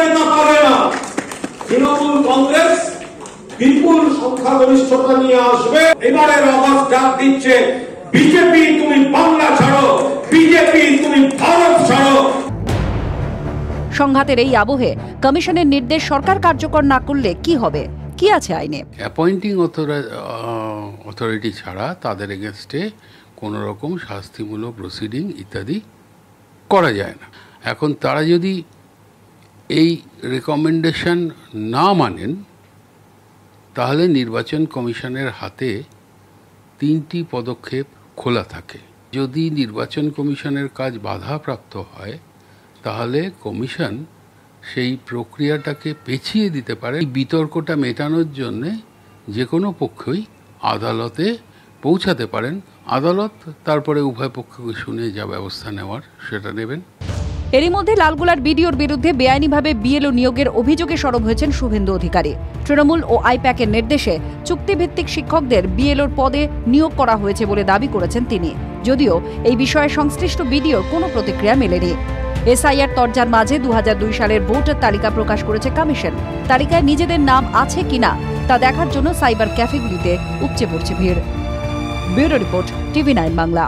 নেতা পারে না। তৃণমূল কংগ্রেস বিপুল সংখ্যাগরিষ্ঠতা নিয়ে আসবে। এবারের আওয়াজ ডাক দিচ্ছে, বিজেপি তুমি বাংলা ছাড়ো, বিজেপি তুমি ভারত ছাড়ো। সংঘাতের এই আবহে কমিশনের নির্দেশ সরকার কার্যকর না করলে কি হবে, কি আছে আইনে? অ্যাপয়েন্টিং অথরিটি ছাড়া তাদের এগেনস্টে কোনো রকম শাস্তিমূলক প্রসিডিং ইত্যাদি করা যায় না। এখন তারা যদি এই রেকমেন্ডেশন না মানেন, তাহলে নির্বাচন কমিশনের হাতে 3টি পদক্ষেপ খোলা থাকে। যদি নির্বাচন কমিশনের কাজ বাধাপ্রাপ্ত হয়, তাহলে কমিশন সেই প্রক্রিয়াটাকে পেছিয়ে দিতে পারে। এই বিতর্কটা মেটানোর জন্যে যে কোনো পক্ষই আদালতে পৌঁছাতে পারেন। আদালত তারপরে উভয় পক্ষকে শুনে যা ব্যবস্থা নেওয়ার সেটা নেবেন। এরই মধ্যে লালগোলার বিডিওর বিরুদ্ধে বেআইনিভাবে বিএলও নিয়োগের অভিযোগে সরব হয়েছেন শুভেন্দু অধিকারী। তৃণমূল ও আইপ্যাকের নির্দেশে চুক্তিভিত্তিক শিক্ষকদের বিএলওর পদে নিয়োগ করা হয়েছে বলে দাবি করেছেন তিনি। যদিও এই বিষয়ে সংশ্লিষ্ট বিডিওর কোনো প্রতিক্রিয়া মেলেনি। এসআইআর তরজার মাঝে 2002 সালের ভোটার তালিকা প্রকাশ করেছে কমিশন। তালিকায় নিজেদের নাম আছে কিনা তা দেখার জন্য সাইবার ক্যাফেগুলিতে উপচে পড়ছে ভিড়। Bureau report, TV9 Bangla.